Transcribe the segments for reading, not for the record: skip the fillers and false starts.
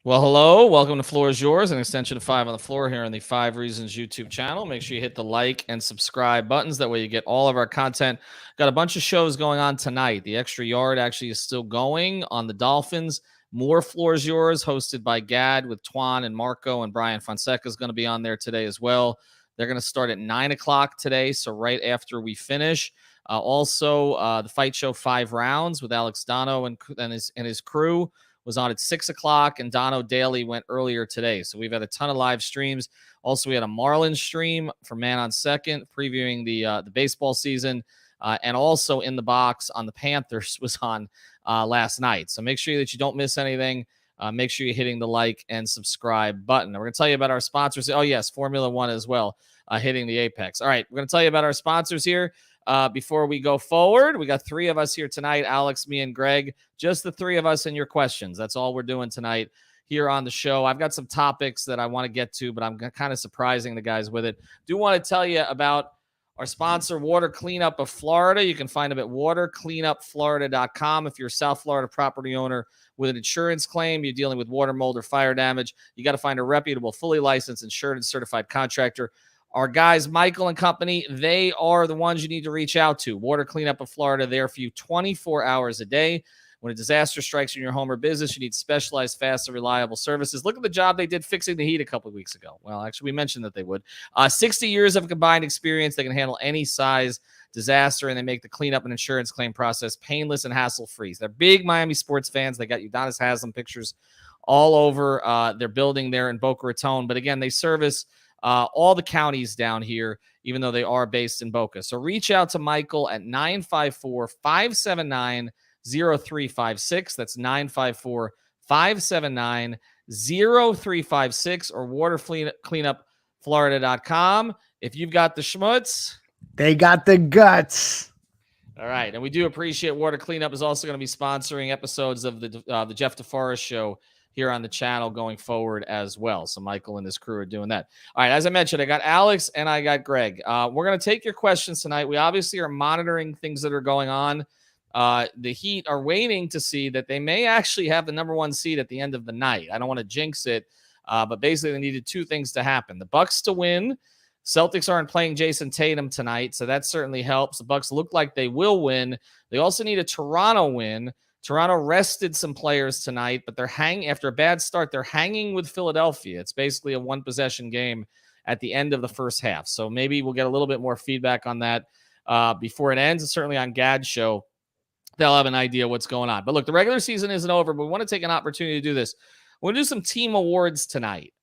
Well, hello. Welcome to Floor is Yours, an extension of 5 on the Floor here on the 5 Reasons YouTube channel. Make sure you hit the like and subscribe buttons. That way you get all of our content. Got a bunch of shows going on tonight. The Extra Yard actually is still going on the Dolphins. More Floor is Yours, hosted by Gad with Twan and Marco, and Brian Fonseca is going to be on there today as well. They're going to start at 9 o'clock today, so right after we finish. Also, the Fight Show 5 Rounds with Alex Dono and his crew was on at 6 o'clock, and Dono Daily went earlier today. So we've had a ton of live streams. Also, we had a Marlins stream for Man on Second, previewing the baseball season, and also In the Box on the Panthers was on last night. So make sure that you don't miss anything. Make sure you're hitting the like and subscribe button. We're going to tell you about our sponsors. Oh, yes, Formula One as well, hitting the apex. All right, we're going to tell you about our sponsors here. Before we go forward, we got 3 of us here tonight, Alex, me, and Greg, just the 3 of us and your questions. That's all we're doing tonight here on the show. I've got some topics that I want to get to, but I'm kind of surprising the guys with it. Do want to tell you about our sponsor, Water Cleanup of Florida. You can find them at watercleanupflorida.com. If you're a South Florida property owner with an insurance claim, you're dealing with water, mold, or fire damage, you got to find a reputable, fully licensed, insured, and certified contractor. Our guys, Michael and company, they are the ones you need to reach out to. Water Cleanup of Florida, there for you 24 hours a day. When a disaster strikes in your home or business, you need specialized, fast, and reliable services. Look at the job they did fixing the heat a couple of weeks ago. Well, actually, we mentioned that they would. 60 years of combined experience. They can handle any size disaster, and they make the cleanup and insurance claim process painless and hassle-free. They're big Miami sports fans. They got Udonis Haslam pictures all over their building there in Boca Raton. But again, they service all the counties down here, even though they are based in Boca. So reach out to Michael at 954-579-0356. That's 954-579-0356 or watercleanupflorida.com. If you've got the schmutz, they got the guts. All right. And we do appreciate Water Cleanup is also going to be sponsoring episodes of the Jeff DeForest show here on the channel going forward as well. So Michael and his crew are doing that. All right, as I mentioned, I got Alex and I got Greg. We're going to take your questions tonight. We obviously are monitoring things that are going on. The Heat are waiting to see that they may actually have the number 1 seed at the end of the night. I don't want to jinx it, but basically they needed 2 things to happen. The Bucks to win. Celtics aren't playing Jason Tatum tonight, so that certainly helps. The Bucks look like they will win. They also need a Toronto win. Toronto rested some players tonight, but they're after a bad start. They're hanging with Philadelphia. It's basically a 1-possession game at the end of the first half. So maybe we'll get a little bit more feedback on that before it ends. And certainly on Gad's show, they'll have an idea what's going on. But look, the regular season isn't over, but we want to take an opportunity to do this. We're going to do some team awards tonight.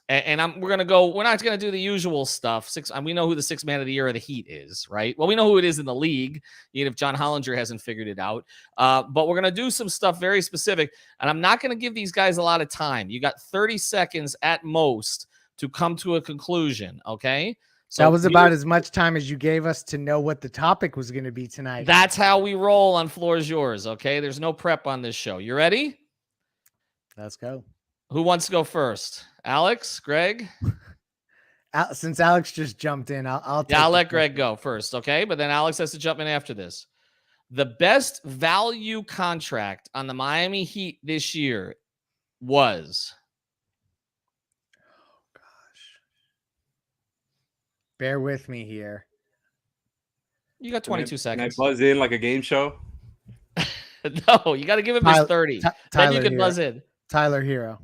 We're not going to do the usual stuff. We know who the 6th man of the year of the Heat is, right? Well, we know who it is in the league, even if John Hollinger hasn't figured it out. But we're going to do some stuff very specific, and I'm not going to give these guys a lot of time. You got 30 seconds at most to come to a conclusion, okay? So that was about as much time as you gave us to know what the topic was going to be tonight. That's how we roll on Floor is Yours, okay? There's no prep on this show. You ready? Let's go. Who wants to go first? Alex, Greg? Since Alex just jumped in, I'll let Greg go first, okay? But then Alex has to jump in after this. The best value contract on the Miami Heat this year was... Oh, gosh. Bear with me here. You got 22 seconds. Can I buzz in like a game show? No, you got to give him his 30. Then you can buzz in. Tyler Hero.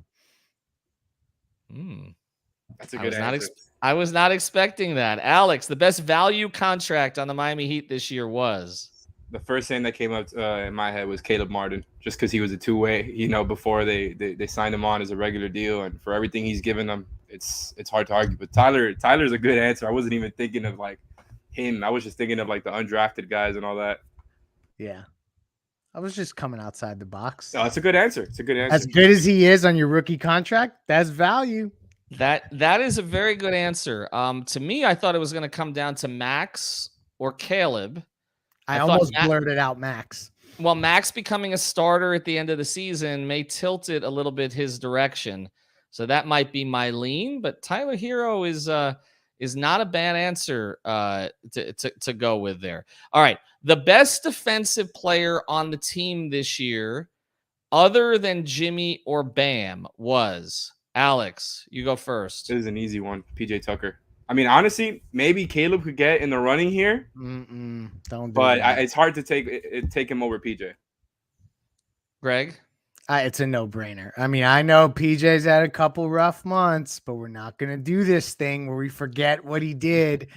That's a good answer. I was not expecting that. Alex, the best value contract on the Miami Heat this year was? The first thing that came up in my head was Caleb Martin, just because he was a 2-way, before they signed him on as a regular deal. And for everything he's given them, it's hard to argue. But Tyler's a good answer. I wasn't even thinking of like him. I was just thinking of like the undrafted guys and all that. Yeah. I was just coming outside the box. Oh, it's a good answer. It's a good answer. As good as he is on your rookie contract, that's value. That is a very good answer. To me, I thought it was going to come down to Max or Caleb. I almost blurted out Max. Well, Max becoming a starter at the end of the season may tilt it a little bit his direction. So that might be my lean. But Tyler Hero is not a bad answer to go with there. All right. The best defensive player on the team this year other than Jimmy or Bam was? Alex, you go first. This is an easy one. PJ Tucker. I mean, honestly, maybe Caleb could get in the running here, Don't do but that. it's hard to take him over PJ. Greg? It's a no-brainer. I mean, I know PJ's had a couple rough months, but we're not going to do this thing where we forget what he did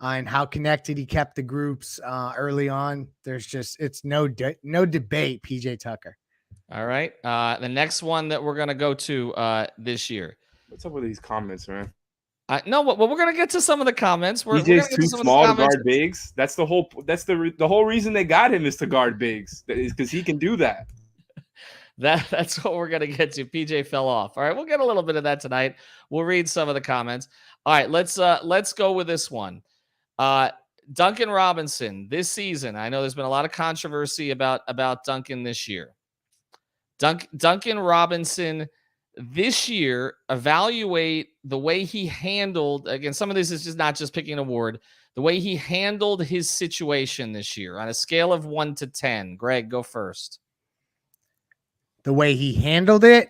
and how connected he kept the groups early on. There's just, it's no debate, PJ Tucker. All right. The next one that we're going to go to this year. What's up with these comments, man? No, well, we're going to get to some of the comments. We're PJ's gonna get too to some small of to the comments. guard bigs. That's the whole reason they got him is to guard bigs, is because he can do that. That's what we're going to get to. PJ fell off. All right. We'll get a little bit of that tonight. We'll read some of the comments. All right. Let's go with this one. Duncan Robinson this season. I know there's been a lot of controversy about Duncan this year. Duncan Robinson this year, evaluate the way he handled, again, some of this is just not just picking an award, the way he handled his situation this year on a scale of 1 to 10. Greg, go first. The way he handled it?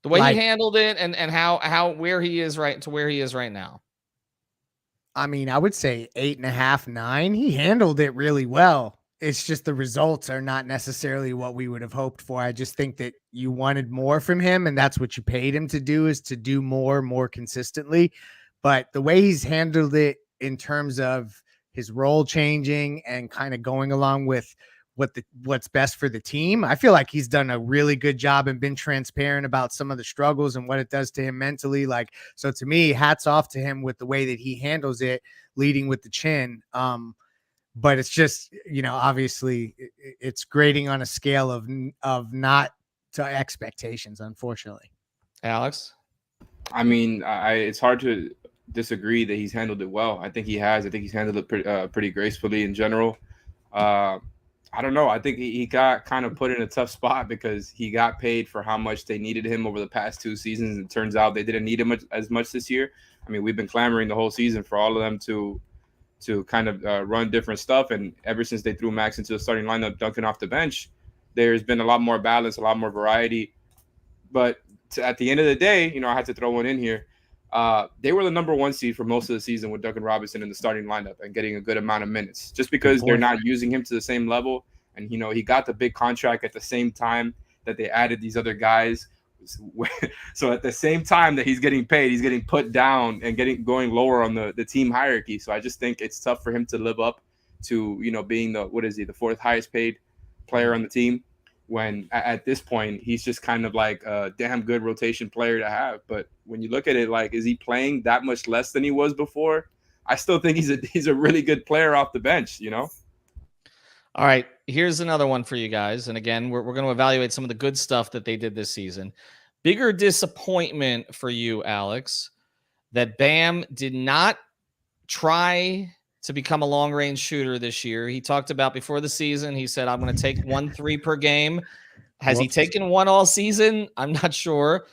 The way he handled it and how where he is right now. I mean, I would say 8.5, 9. He handled it really well. It's just the results are not necessarily what we would have hoped for. I just think that you wanted more from him, and that's what you paid him to do, is to do more consistently. But the way he's handled it in terms of his role changing and kind of going along with what's best for the team, I feel like he's done a really good job and been transparent about some of the struggles and what it does to him mentally. So to me, hats off to him with the way that he handles it, leading with the chin. But it's just, obviously it's grading on a scale of not to expectations, unfortunately. Alex? I mean, it's hard to disagree that he's handled it well. I think he has. I think he's handled it pretty gracefully in general. I don't know. I think he got kind of put in a tough spot because he got paid for how much they needed him over the past 2 seasons. It turns out they didn't need him as much this year. I mean, we've been clamoring the whole season for all of them to kind of run different stuff. And ever since they threw Max into the starting lineup, Duncan off the bench, there's been a lot more balance, a lot more variety. But at the end of the day, I had to throw one in here. They were the number 1 seed for most of the season with Duncan Robinson in the starting lineup and getting a good amount of minutes, just because they're not using him to the same level. And, he got the big contract at the same time that they added these other guys. So at the same time that he's getting paid, he's getting put down and going lower on the team hierarchy. So I just think it's tough for him to live up to, being the 4th highest paid player on the team, when at this point he's just kind of like a damn good rotation player to have. But when you look at it, is he playing that much less than he was before? I still think he's a really good player off the bench, All right, here's another one for you guys. And again, we're going to evaluate some of the good stuff that they did this season. Bigger disappointment for you, Alex, that Bam did not try to become a long-range shooter this year. He talked about before the season, he said, I'm going to take 1 3 per game. Has he taken 1 all season? I'm not sure.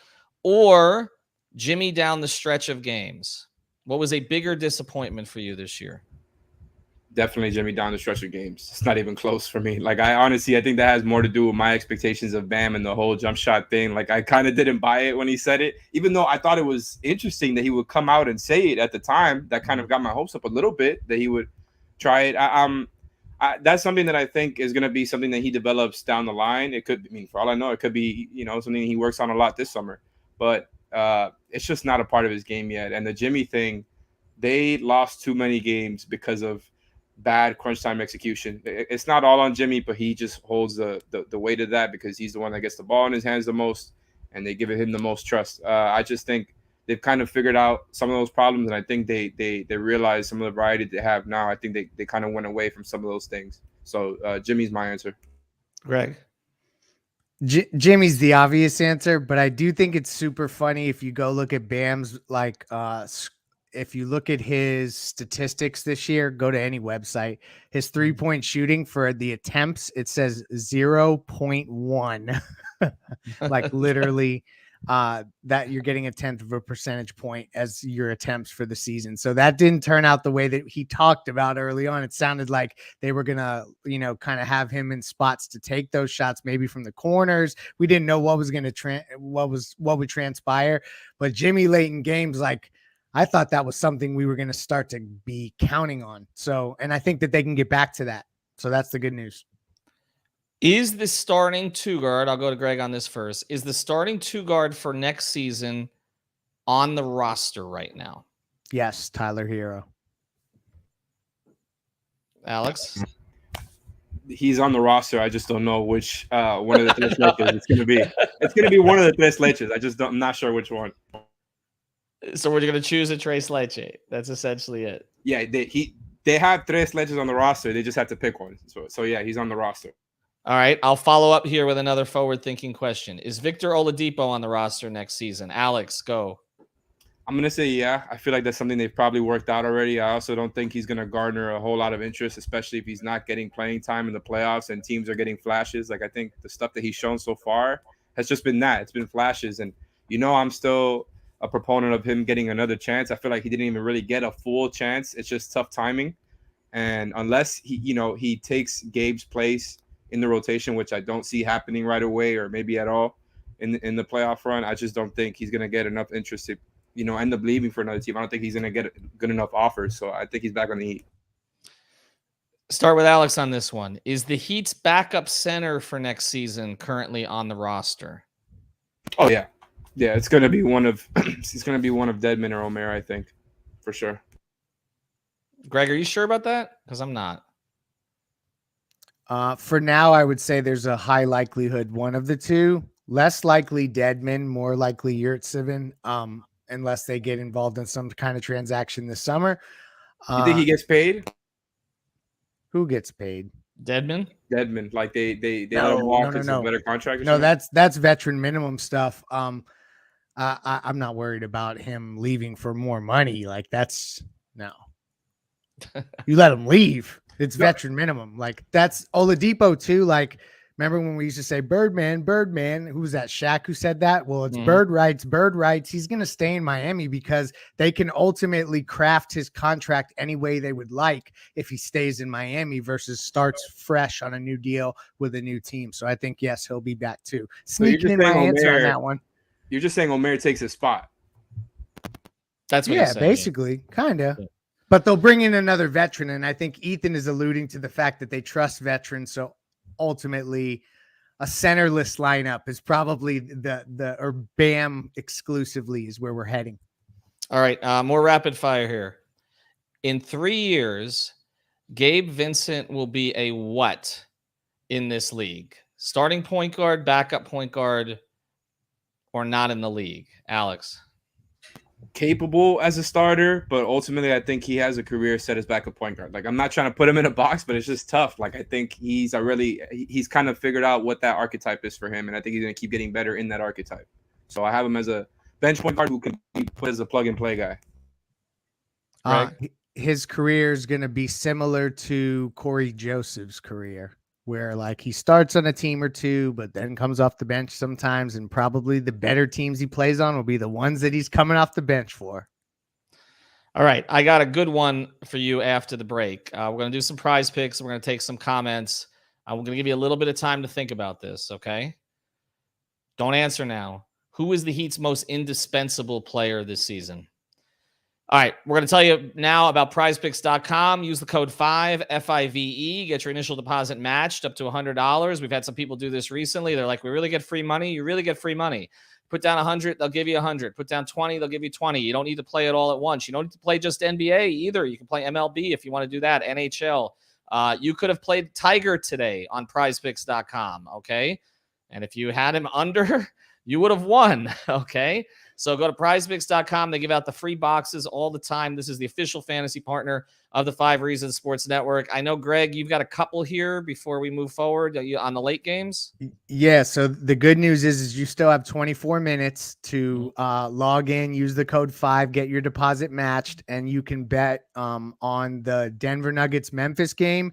Or Jimmy down the stretch of games. What was a bigger disappointment for you this year? Definitely Jimmy down the stretch of games. It's not even close for me. I think that has more to do with my expectations of Bam and the whole jump shot thing. I kind of didn't buy it when he said it, even though I thought it was interesting that he would come out and say it at the time. That kind of got my hopes up a little bit that he would try it. That's something that I think is going to be something that he develops down the line. It could, for all I know, it could be, something he works on a lot this summer, but it's just not a part of his game yet. And the Jimmy thing, they lost too many games because of bad crunch time execution. It's not all on Jimmy, but he just holds the weight of that because he's the one that gets the ball in his hands the most, and they give him the most trust. I just think they've kind of figured out some of those problems, and I think they realize some of the variety they have now. I think they kind of went away from some of those things. So Jimmy's my answer. Greg? Jimmy's the obvious answer, but I do think it's super funny if you go look at Bam's if you look at his statistics this year, go to any website, his 3-point shooting for the attempts, it says 0.1. Literally. that you're getting 1/10 of a percentage point as your attempts for the season. So that didn't turn out the way that he talked about early on. It sounded like they were going to, kind of have him in spots to take those shots, maybe from the corners. We didn't know what was going to what would transpire, but Jimmy late in games, like, I thought that was something we were going to start to be counting on. So, and I think that they can get back to that. So that's the good news. Is the starting two guard, I'll go to Greg on this first, is the starting two guard for next season on the roster right now? Yes, Tyler Hero. Alex? He's on the roster. I just don't know which one of the tres leches it's going to be. It's going to be one of the tres leches. I'm not sure which one. So we're going to choose a tres leche. That's essentially it. Yeah, they have tres leches on the roster. They just have to pick one. So yeah, he's on the roster. All right, I'll follow up here with another forward-thinking question. Is Victor Oladipo on the roster next season? Alex, go. I'm going to say yeah. I feel like that's something they've probably worked out already. I also don't think he's going to garner a whole lot of interest, especially if he's not getting playing time in the playoffs and teams are getting flashes. Like, I think the stuff that he's shown so far has just been that. It's been flashes. And, I'm still a proponent of him getting another chance. I feel like he didn't even really get a full chance. It's just tough timing. And unless he takes Gabe's place in the rotation, which I don't see happening right away or maybe at all in the playoff run, I just don't think he's going to get enough interest to, end up leaving for another team. I don't think he's going to get good enough offers. So I think he's back on the Heat. Start with Alex on this one. Is the Heat's backup center for next season currently on the roster? Oh yeah. Yeah, it's going to be one of Dedmon or Omer, I think, for sure. Greg, are you sure about that? Because I'm not. For now, I would say there's a high likelihood one of the two. Less likely Dedmon, more likely Yurtseven, unless they get involved in some kind of transaction this summer. You think he gets paid? Who gets paid? Dedmon, like they let him walk because of a better contract. No, that's veteran minimum stuff. I'm not worried about him leaving for more money. Like, that's no. You let him leave. It's veteran minimum. Like, that's Oladipo too. Like, remember when we used to say Birdman? Who was that? Shaq who said that? Well, it's bird rights. He's going to stay in Miami because they can ultimately craft his contract any way they would like if he stays in Miami versus starts fresh on a new deal with a new team. So I think, yes, he'll be back too. Sneaking in my answer on that one. You're just saying Omer takes his spot. That's what you're saying. Basically, kind of. Yeah. But they'll bring in another veteran, and I think Ethan is alluding to the fact that they trust veterans. So ultimately, a centerless lineup is probably or Bam exclusively is where we're heading. All right, more rapid fire here. In 3 years, Gabe Vincent will be a what in this league? Starting point guard, backup point guard, or not in the league? Alex? Capable as a starter, but ultimately I think he has a career set as backup point guard. Like, I'm not trying to put him in a box, but it's just tough. Like, I think he's kind of figured out what that archetype is for him, and I think he's going to keep getting better in that archetype. So I have him as a bench point guard who can be put as a plug and play guy. His career is going to be similar to Corey Joseph's career, where like he starts on a team or two, but then comes off the bench sometimes, and probably the better teams he plays on will be the ones that he's coming off the bench for. All right, I got a good one for you after the break. We're going to do some prize picks. We're going to take some comments. I'm going to give you a little bit of time to think about this, okay? Don't answer now. Who is the Heat's most indispensable player this season? All right, we're going to tell you now about prizepicks.com. Use the code 5, F-I-V-E. Get your initial deposit matched up to $100. We've had some people do this recently. They're like, we really get free money? You really get free money. Put down 100, they'll give you 100. Put down 20, they'll give you 20. You don't need to play it all at once. You don't need to play just NBA either. You can play MLB if you want to do that, NHL. You could have played Tiger today on prizepicks.com, okay? And if you had him under, you would have won, okay? So go to prizepicks.com. They give out the free boxes all the time. This is the official fantasy partner of the 5 Reasons Sports Network. I know, Greg, you've got a couple here before we move forward. Are you on the late games? Yeah, so the good news is you still have 24 minutes to log in, use the code 5, get your deposit matched, and you can bet on the Denver Nuggets-Memphis game.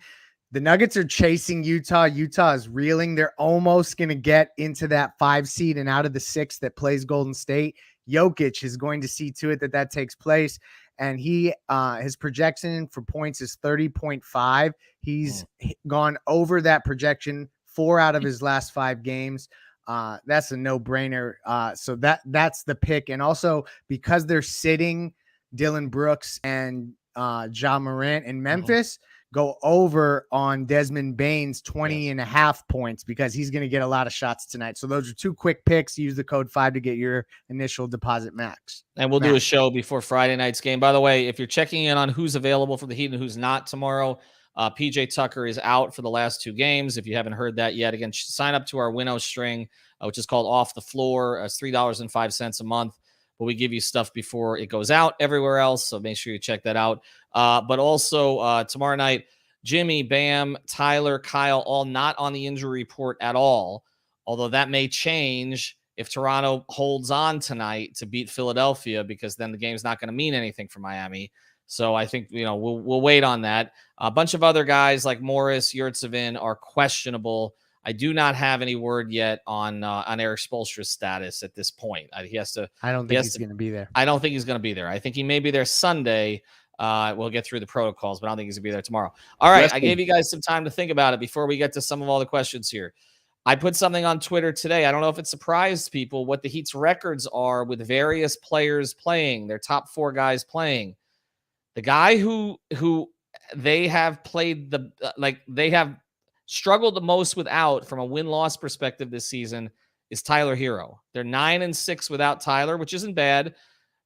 The Nuggets are chasing Utah. Utah is reeling. They're almost going to get into that 5 seed and out of the 6 that plays Golden State. Jokic is going to see to it that takes place. And his projection for points is 30.5. He's gone over that projection 4 out of his last 5 games. That's a no-brainer. So that's the pick. And also because they're sitting Dylan Brooks and Ja Morant in Memphis, go over on Desmond Bane's 20 and a half points because he's going to get a lot of shots tonight. So those are 2 quick picks. Use the code 5 to get your initial deposit max. And we'll do a show before Friday night's game. By the way, if you're checking in on who's available for the Heat and who's not tomorrow, PJ Tucker is out for the last 2 games. If you haven't heard that yet, again, sign up to our winnow string, which is called Off the Floor. It's $3.05 a month. But we give you stuff before it goes out everywhere else. So make sure you check that out. But also tomorrow night, Jimmy, Bam, Tyler, Kyle, all not on the injury report at all. Although that may change if Toronto holds on tonight to beat Philadelphia, because then the game's not going to mean anything for Miami. So I think, we'll wait on that. A bunch of other guys like Morris, Yurtsevin are questionable. I do not have any word yet on Eric Spoelstra's status at this point. I don't think he's going to be there. I don't think he's going to be there. I think he may be there Sunday. We'll get through the protocols, but I don't think he's going to be there tomorrow. All right, I gave you guys some time to think about it before we get to some of all the questions here. I put something on Twitter today. I don't know if it surprised people what the Heat's records are with various players playing, their top 4 guys playing. The guy who they have played they have struggled the most without from a win-loss perspective this season is Tyler Hero. They're 9-6 without Tyler, which isn't bad,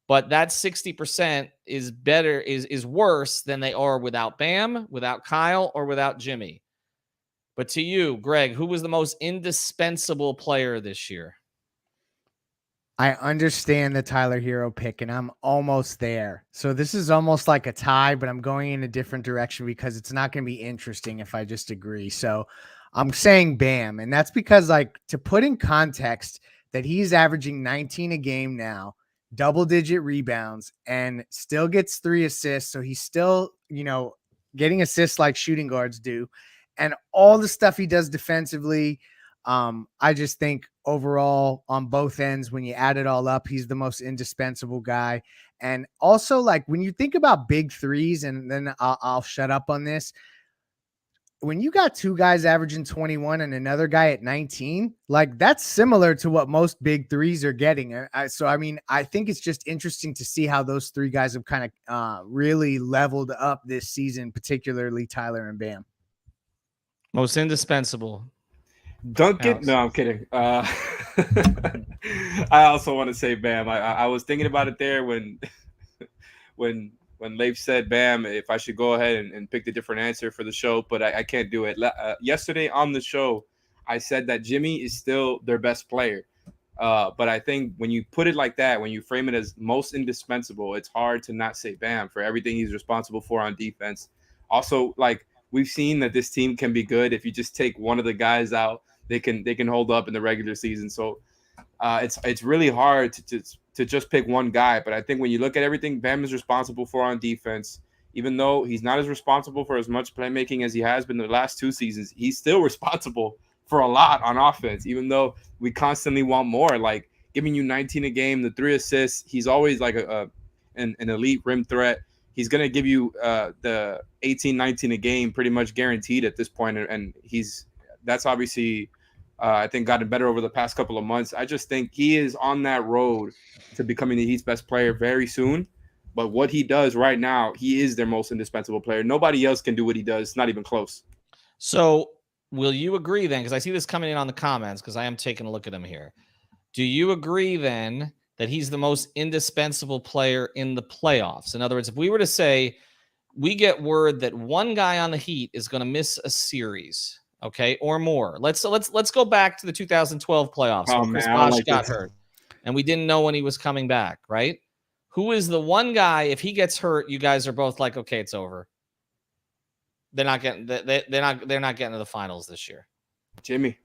but that 60% is better, is worse than they are without Bam, without Kyle, or without Jimmy. But to you, Greg, who was the most indispensable player this year? I understand the Tyler Hero pick, and I'm almost there. So this is almost like a tie, but I'm going in a different direction because it's not going to be interesting if I just agree. So I'm saying Bam, and that's because, to put in context that he's averaging 19 a game now, double-digit rebounds, and still gets 3 assists. So he's still, getting assists like shooting guards do, and all the stuff he does defensively. I just think overall on both ends, when you add it all up, he's the most indispensable guy. And also, when you think about big threes, and then I'll shut up on this. When you got 2 guys averaging 21 and another guy at 19, that's similar to what most big threes are getting. I think it's just interesting to see how those 3 guys have kind of really leveled up this season, particularly Tyler and Bam. Most indispensable. Duncan? No, I'm kidding. I also want to say Bam. I was thinking about it there when Leif said Bam, if I should go ahead and pick the different answer for the show, but I can't do it. Yesterday on the show, I said that Jimmy is still their best player. But I think when you put it like that, when you frame it as most indispensable, it's hard to not say Bam for everything he's responsible for on defense. Also, we've seen that this team can be good if you just take one of the guys out. They can hold up in the regular season. So it's really hard to just pick one guy. But I think when you look at everything Bam is responsible for on defense, even though he's not as responsible for as much playmaking as he has been the last 2 seasons, he's still responsible for a lot on offense, even though we constantly want more. Giving you 19 a game, the 3 assists, he's always an elite rim threat. He's going to give you the 18, 19 a game pretty much guaranteed at this point. And that's obviously, I think, gotten better over the past couple of months. I just think he is on that road to becoming the Heat's best player very soon. But what he does right now, he is their most indispensable player. Nobody else can do what he does. Not even close. So will you agree then, because I see this coming in on the comments, because I am taking a look at him here. Do you agree then that he's the most indispensable player in the playoffs? In other words, if we were to say we get word that one guy on the Heat is going to miss a series, okay, or more. Let's go back to the 2012 playoffs when Chris Bosh got hurt, and we didn't know when he was coming back, right? Who is the one guy, if he gets hurt, you guys are both like, okay, it's over. They're not getting to the finals this year. Jimmy.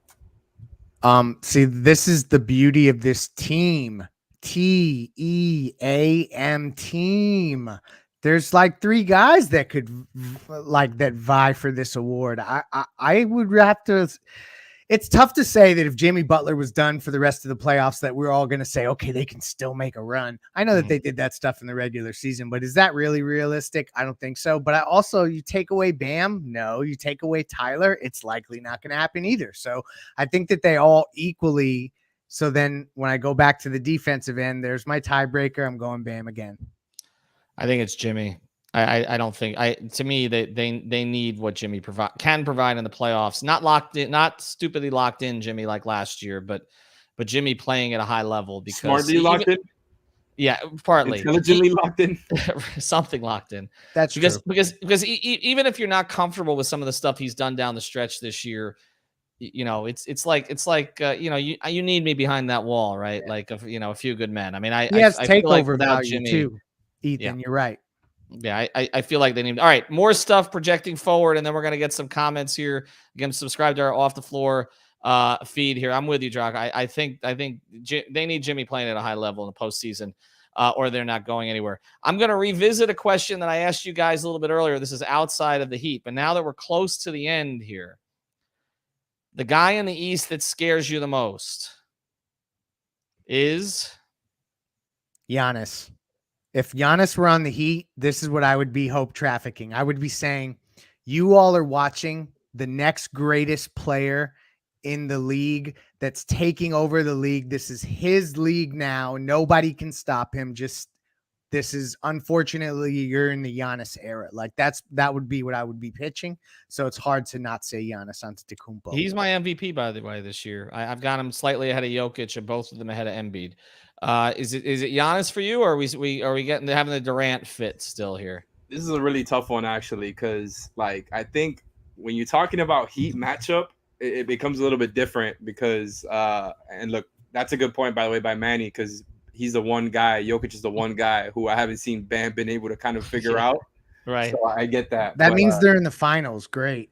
See, this is the beauty of this team. TEAM team. There's like 3 guys that could that vie for this award. I would have to. It's tough to say that if Jimmy Butler was done for the rest of the playoffs, that we're all going to say, okay, they can still make a run. I know that they did that stuff in the regular season, but is that really realistic? I don't think so. But you take away Bam, no. You take away Tyler, it's likely not going to happen either. So I think that they all equally. So then when I go back to the defensive end, there's my tiebreaker. I'm going Bam again. I think it's Jimmy. I don't think to me they need what Jimmy can provide in the playoffs. Not locked in, not stupidly locked in, Jimmy, like last year, but Jimmy playing at a high level because smartly locked in. Yeah, partly intelligently locked in, something locked in. That's because true. because even if you're not comfortable with some of the stuff he's done down the stretch this year, it's like you need me behind that wall, right? Yeah. Like a few good men. I mean, He has I feel like takeover without value Jimmy too, Ethan. You're right. Yeah, I feel like they need. All right, more stuff projecting forward, and then we're gonna get some comments here. Again, subscribe to our Off the Floor feed here. I'm with you, Jock. I think they need Jimmy playing at a high level in the postseason, or they're not going anywhere. I'm gonna revisit a question that I asked you guys a little bit earlier. This is outside of the Heat, but now that we're close to the end here, the guy in the East that scares you the most is Giannis. If Giannis were on the Heat, this is what I would be hope trafficking. I would be saying, you all are watching the next greatest player in the league that's taking over the league. This is his league now. Nobody can stop him. This is, unfortunately, you're in the Giannis era. Like that would be what I would be pitching. So it's hard to not say Giannis Antetokounmpo. He's my MVP, by the way, this year. I've got him slightly ahead of Jokic and both of them ahead of Embiid. Is it Giannis for you, or are we having the Durant fit still here? This is a really tough one actually, because I think when you're talking about Heat matchup, it becomes a little bit different because and look, that's a good point by the way by Manny, because he's the one guy. Jokic is the one guy who I haven't seen Bam been able to kind of figure out. Right. So I get that. That means they're in the finals. Great.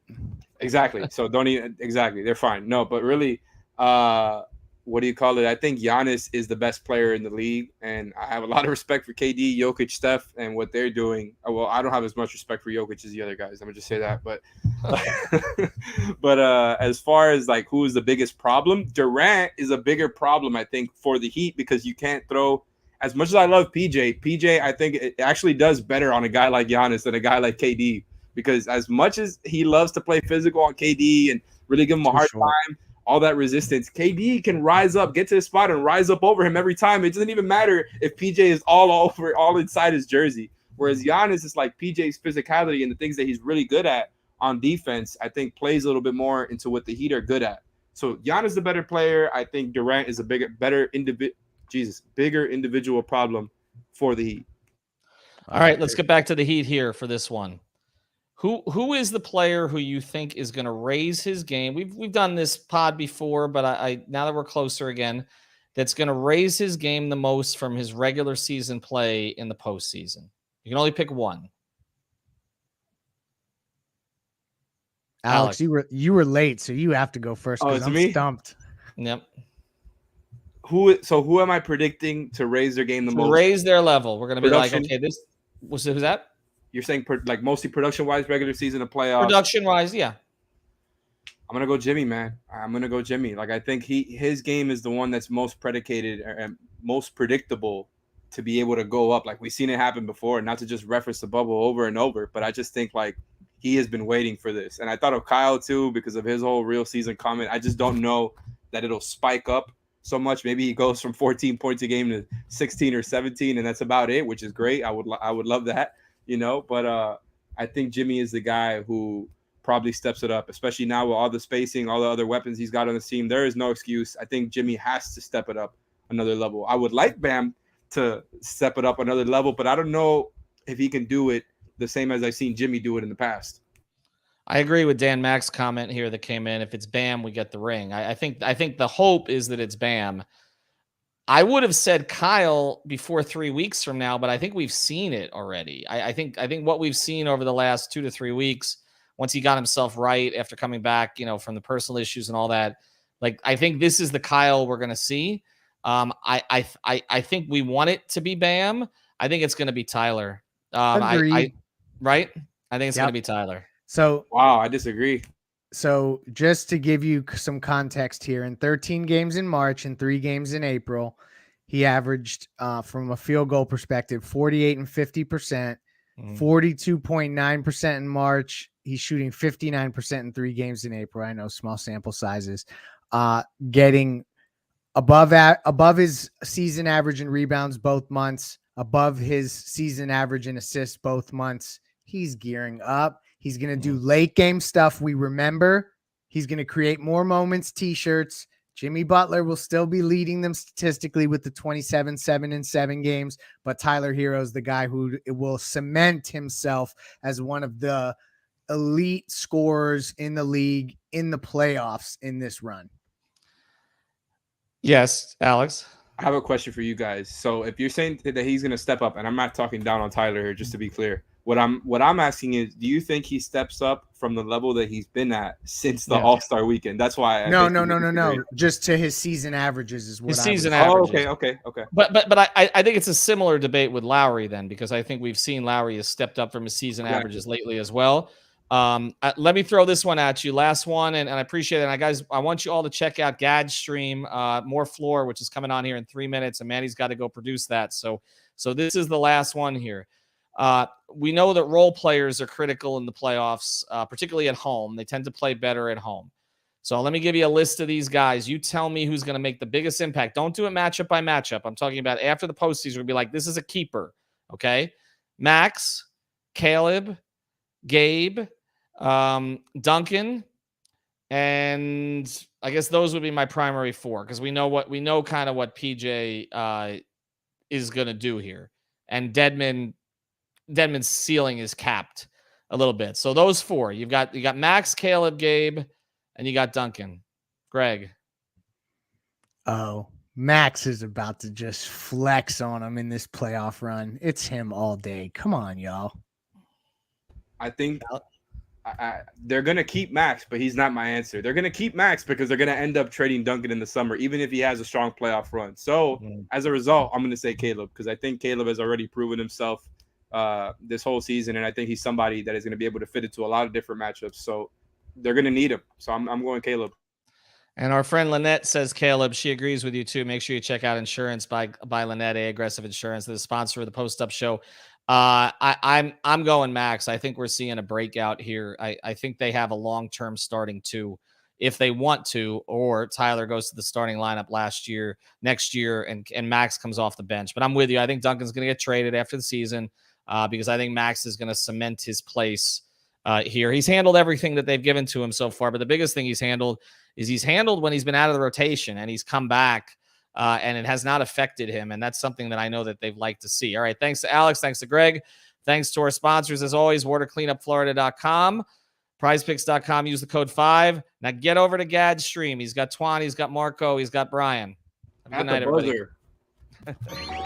Exactly. So don't even exactly. They're fine. No, but really, what do you call it? I think Giannis is the best player in the league, and I have a lot of respect for KD, Jokic, Steph, and what they're doing. Well, I don't have as much respect for Jokic as the other guys. I'm gonna just say that. But, as far as who is the biggest problem, Durant is a bigger problem, I think, for the Heat because you can't throw. As much as I love PJ, I think it actually does better on a guy like Giannis than a guy like KD, because as much as he loves to play physical on KD and really give him a hard time, all that resistance, KD can rise up, get to his spot, and rise up over him every time. It doesn't even matter if PJ is all inside his jersey. Whereas Giannis is PJ's physicality and the things that he's really good at on defense, I think plays a little bit more into what the Heat are good at. So Giannis is the better player. I think Durant is a bigger individual problem for the Heat. All right, let's get back to the Heat here for this one. Who is the player who you think is going to raise his game? We've done this pod before, but I now that we're closer again, that's going to raise his game the most from his regular season play in the postseason. You can only pick one. Alex, you were late, so you have to go first. Oh, it's I'm me? stumped. Yep. Who am I predicting to raise their game the most? Raise their level. We're going to be Production. okay, this who's that? You're saying mostly production-wise, regular season, and playoffs. Production-wise, yeah. I'm gonna go Jimmy, man. I'm gonna go Jimmy. I think his game is the one that's most predicated and most predictable to be able to go up. We've seen it happen before. Not to just reference the bubble over and over, but I just think he has been waiting for this. And I thought of Kyle too because of his whole real season comment. I just don't know that it'll spike up so much. Maybe he goes from 14 points a game to 16 or 17, and that's about it, which is great. I would love that. But I think Jimmy is the guy who probably steps it up, especially now with all the spacing, all the other weapons he's got on the team. There is no excuse. I think Jimmy has to step it up another level. I would like Bam to step it up another level, but I don't know if he can do it the same as I've seen Jimmy do it in the past. I agree with Dan Mack's comment here that came in. If it's Bam, we get the ring. I think the hope is that it's Bam. I would have said Kyle before 3 weeks from now, but I think we've seen it already. I think what we've seen over the last 2 to 3 weeks, once he got himself right after coming back, from the personal issues and all that, I think this is the Kyle we're going to see. I think we want it to be Bam. I think it's going to be Tyler. Agreed. Right? I think it's going to Yep. be Tyler. So Wow, I disagree. So just to give you some context here, in 13 games in March and 3 games in April, he averaged from a field goal perspective 48 and 50%, 42.9% in March. He's shooting 59% in 3 games in April. I know, small sample sizes. Getting above his season average in rebounds both months, above his season average in assists both months. He's gearing up. He's going to do late game stuff. We remember he's going to create more moments, t-shirts. Jimmy Butler will still be leading them statistically with the 27, 7 and 7 games, but Tyler Hero's the guy who will cement himself as one of the elite scorers in the league in the playoffs in this run. Yes, Alex. I have a question for you guys. So if you're saying that he's going to step up, and I'm not talking down on Tyler here, just to be clear, what I'm asking is, do you think he steps up from the level that he's been at since the All-Star weekend? That's why. No. Just to his season averages is what his season averages. Oh, okay. But I think it's a similar debate with Lowry then, because I think we've seen Lowry has stepped up from his season averages lately as well. Let me throw this one at you. Last one, and I appreciate it. And guys, I want you all to check out Gad's stream, More Floor, which is coming on here in 3 minutes, and Manny's got to go produce that. So this is the last one here. We know that role players are critical in the playoffs, particularly at home. They tend to play better at home. So let me give you a list of these guys. You tell me who's going to make the biggest impact. Don't do it matchup by matchup. I'm talking about after the postseason. We'll be like, this is a keeper. Okay. Max, Caleb, Gabe, Duncan, and I guess those would be my primary 4, because we know kind of what PJ is going to do here. And Deadman's ceiling is capped a little bit. So those 4, you got Max, Caleb, Gabe, and you got Duncan. Greg. Oh, Max is about to just flex on him in this playoff run. It's him all day. Come on, y'all. I think they're going to keep Max, but he's not my answer. They're going to keep Max because they're going to end up trading Duncan in the summer, even if he has a strong playoff run. So as a result, I'm going to say Caleb, because I think Caleb has already proven himself this whole season, and I think he's somebody that is going to be able to fit into a lot of different matchups. So they're going to need him. So I'm going Caleb. And our friend Lynette says Caleb. She agrees with you too. Make sure you check out Insurance by Lynette, Aggressive Insurance, the sponsor of the Post Up Show. I'm going Max. I think we're seeing a breakout here. I think they have a long-term starting 2 if they want to, or Tyler goes to the starting lineup next year, and Max comes off the bench. But I'm with you. I think Duncan's going to get traded after the season because I think Max is going to cement his place here. He's handled everything that they've given to him so far, but the biggest thing he's handled when he's been out of the rotation and he's come back. And it has not affected him. And that's something that I know that they've liked to see. All right. Thanks to Alex. Thanks to Greg. Thanks to our sponsors, as always, watercleanupflorida.com, prizepicks.com. Use the code 5. Now get over to Gad's stream. He's got Twan. He's got Marco. He's got Brian. Have a good night, everybody.